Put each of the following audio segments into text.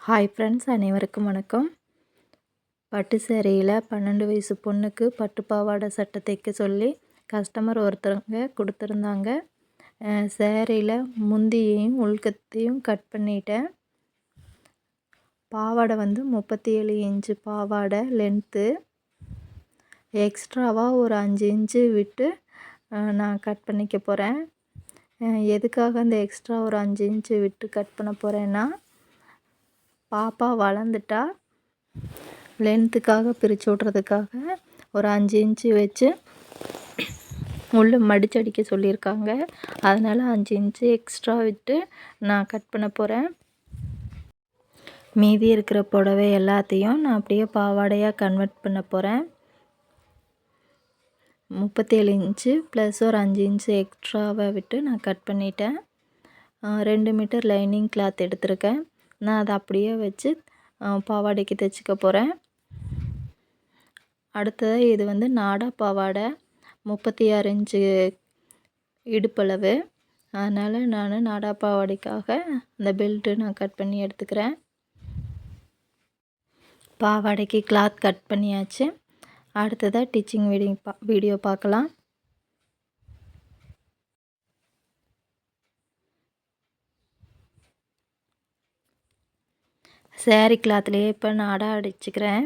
Hi friends, அனைவருக்கும் வணக்கம். பட்டு சேரீயில் 12 வயசு பொண்ணுக்கு பட்டு பாவாடை சட்டை தைக்க சொல்லி கஸ்டமர் ஒருத்தவங்க கொடுத்துருந்தாங்க. சேரீயில் முந்தியையும் உள்கத்தையும் கட் பண்ணிட்டேன். பாவாடை வந்து 37 இன்ச்சு பாவாடை லென்த்து. எக்ஸ்ட்ராவாக ஒரு 5 இன்ச்சு விட்டு நான் கட் பண்ணிக்க போகிறேன். எதுக்காக அந்த எக்ஸ்ட்ரா ஒரு 5 இன்ச்சு விட்டு கட் பண்ண போகிறேன்னா, பாப்பா வளர்ந்துட்டா லென்த்துக்காக பிரித்து விட்றதுக்காக ஒரு 5 இன்ச்சு வச்சு உள்ளே மடிச்சடிக்க சொல்லியிருக்காங்க. அதனால் 5 இன்ச்சு எக்ஸ்ட்ரா விட்டு நான் கட் பண்ண போகிறேன். மீதி இருக்கிற புடவை எல்லாத்தையும் நான் அப்படியே பாவாடையாக கன்வெர்ட் பண்ண போகிறேன். 37 இன்ச்சு ப்ளஸ் ஒரு 5 இன்ச்சு எக்ஸ்ட்ராவை விட்டு நான் கட் பண்ணிட்டேன். 2 மீட்டர் லைனிங் கிளாத் எடுத்திருக்கேன். நான் அதை அப்படியே வச்சு பாவாடைக்கு தைச்சிக்க போகிறேன். அடுத்தது இது வந்து நாடா பாவாடை, 36 இன்ச்சு இடுப்பளவு. அதனால் நான் நாடா பாவாடைக்காக அந்த பெல்ட்டு நான் கட் பண்ணி எடுத்துக்கிறேன். பாவாடைக்கு கிளாத் கட் பண்ணியாச்சு. அடுத்ததாக டிச்சிங் வீடியோ பார்க்கலாம். சேரீ கிளாத்லேயே இப்போ நாடா அடிச்சுக்கிறேன்.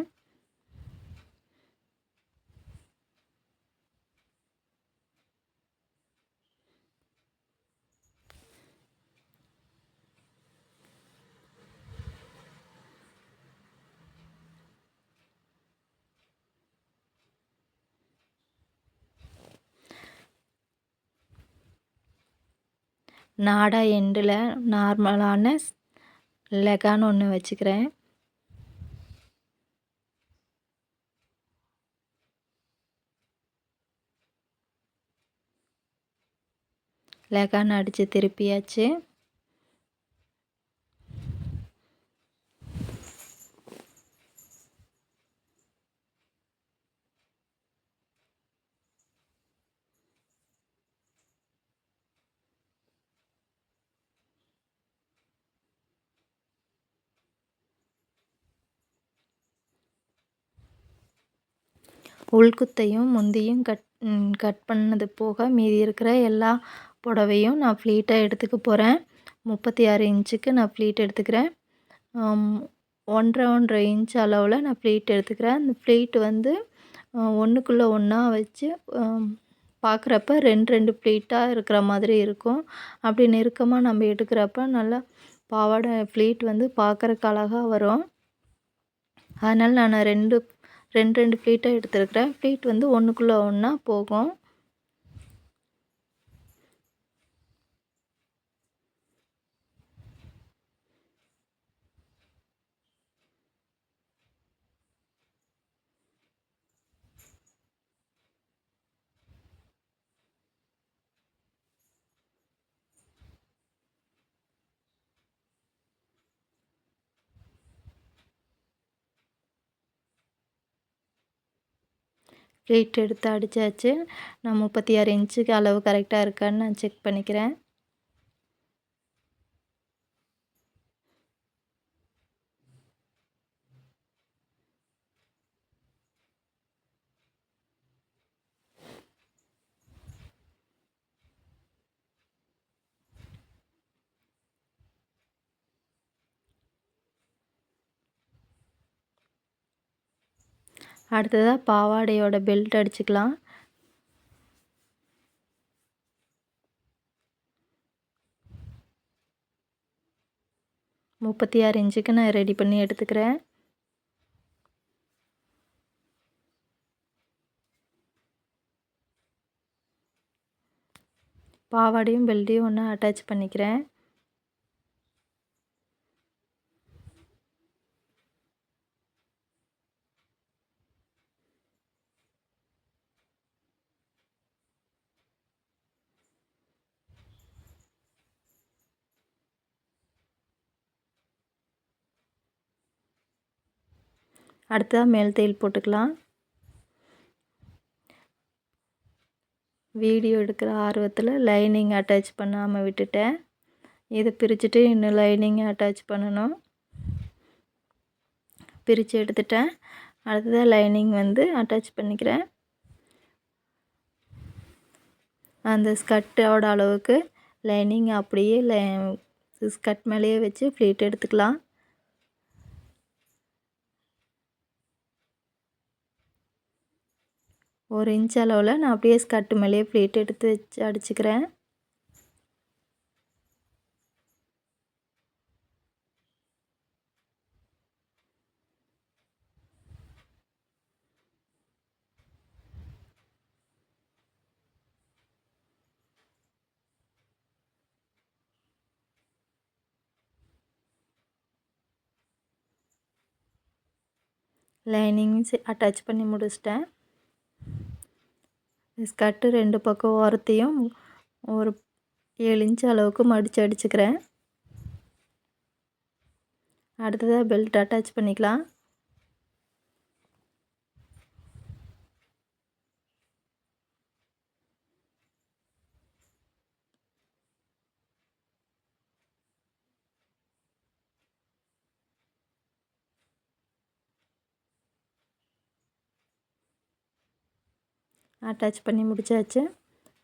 நாடா எண்டில் நார்மலான லெகான் ஒன்று வச்சுக்கிறேன். லெகான் அடித்து திருப்பியாச்சு. உள்குத்தையும் முந்தியும் கட் பண்ணது போக மீதி இருக்கிற எல்லா புடவையும் நான் ஃப்ளீட்டாக எடுத்துக்க போகிறேன். 36 இன்ச்சுக்கு நான் ஃப்ளீட் எடுத்துக்கிறேன். 1.5 இன்ச் அளவில் நான் ஃப்ளீட் எடுத்துக்கிறேன். அந்த ஃப்ளீட் வந்து ஒன்றுக்குள்ளே ஒன்றா வச்சு பார்க்குறப்ப 2 ஃப்ளீட்டாக இருக்கிற மாதிரி இருக்கும். அப்படி நெருக்கமாக நம்ம எடுக்கிறப்ப நல்லா பாவாடை ஃப்ளீட் வந்து பார்க்குறக்கு அழகாக வரும். அதனால் நான் ரெண்டு ஃப்ளீட்டாக எடுத்துருக்கிறேன். ஃப்ளீட் வந்து ஒன்றுக்குள்ளே ஒன்றா போகும். ஃப்ளீட் எடுத்து அடித்தாச்சு. நான் 36 இன்ச்சுக்கு அளவு கரெக்டாக இருக்கான்னு நான் செக் பண்ணிக்கிறேன். அடுத்ததாக பாவாடையோட பெல்ட் அடிச்சுக்கலாம். முப்பத்தி 36 இன்ச்சுக்கு நான் ரெடி பண்ணி எடுத்துக்கிறேன். பாவாடையும் பெல்ட்டையும் ஒன்றா அட்டாச் பண்ணிக்கிறேன். அடுத்ததாக மேல் தையல் போட்டுக்கலாம். வீடியோ எடுக்கிற ஆர்வத்தில் லைனிங் அட்டாச் பண்ணாமல் விட்டுட்டேன். இதை பிரிச்சுட்டு இன்னும் லைனிங் அட்டாச் பண்ணணும். பிரித்து எடுத்துட்டேன். அடுத்ததாக லைனிங் வந்து அட்டாச் பண்ணிக்கிறேன். அந்த ஸ்கர்ட்டோட அளவுக்கு லைனிங் அப்படியே ஸ்கர்ட் மேலேயே வச்சு ப்ளீட் எடுத்துக்கலாம். ஒரு இன்ச் அளவில் நான் அப்படியே ஸ்கர்ட் மேலேயே ப்ளீட் எடுத்து வச்சு அடிச்சுக்கிறேன். லைனிங் அட்டாச் பண்ணி முடிச்சிட்டேன். ஸ்கர்ட்டு 2 பக்கம் ஓரத்தையும் ஒரு 7 இன்ச் அளவுக்கு மடித்து அடிச்சுக்கிறேன். அடுத்ததாக பெல்ட் அட்டாச் பண்ணிக்கலாம். அட்டாச் பண்ணி முடிச்சாச்சு.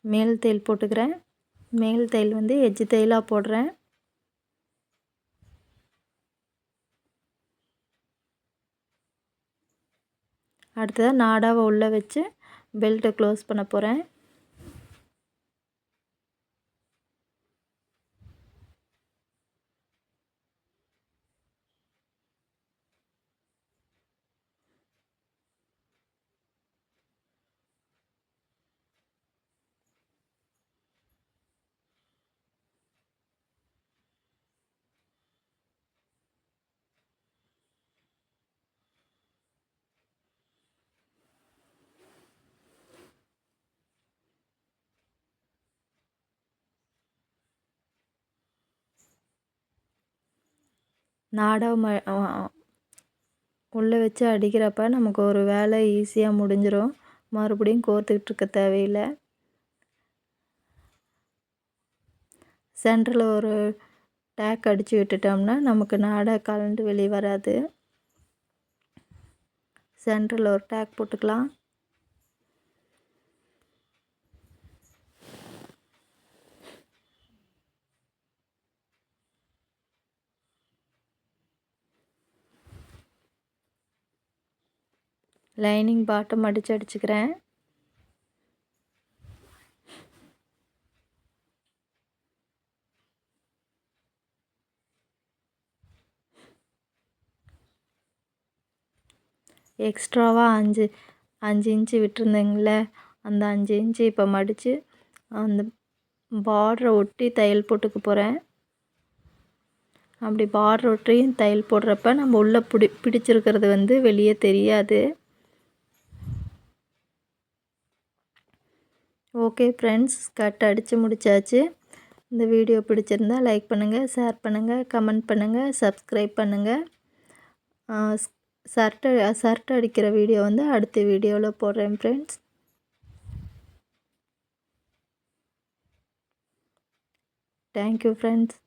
மேல் தையல் போட்டுக்கிறேன். மேல் தையல் வந்து எட்ஜ் தையலாக போடுறேன். அடுத்ததாக நாடாவை உள்ளே வச்சு பெல்ட்டை க்ளோஸ் பண்ண போகிறேன். நாடாவை உள்ளே வச்சு அடிக்கிறப்ப நமக்கு ஒரு வேலை ஈஸியாக முடிஞ்சிடும். மறுபடியும் கோர்த்துக்கிட்டு இருக்க தேவையில்லை. சென்டரில் ஒரு டேக் அடித்து விட்டுட்டோம்னா நமக்கு நாடா கலண்டு வெளியே வராது. சென்டரில் ஒரு டேக் போட்டுக்கலாம். லைனிங் பாட்டம் அடிச்சுக்கிறேன். எக்ஸ்ட்ராவாக 5 இன்ச்சு விட்டுருந்தேங்களே, அந்த 5 இன்ச்சு இப்போ மடித்து அந்த பார்டரை ஒட்டி தையல் போட்டுக்க போகிறேன். அப்படி பார்டர் ஒட்டியும் தையல் போடுறப்ப நம்ம உள்ளே பிடிச்சிருக்கிறது வந்து வெளியே தெரியாது. ஓகே ஃப்ரெண்ட்ஸ், ஸ்கர்ட் அடித்து முடித்தாச்சு. இந்த வீடியோ பிடிச்சிருந்தா லைக் பண்ணுங்கள், ஷேர் பண்ணுங்கள், கமெண்ட் பண்ணுங்கள், சப்ஸ்கிரைப் பண்ணுங்கள். ஷர்ட் அடிக்கிற வீடியோ வந்து அடுத்த வீடியோவில் போடுறேன் ஃப்ரெண்ட்ஸ். Thank you friends.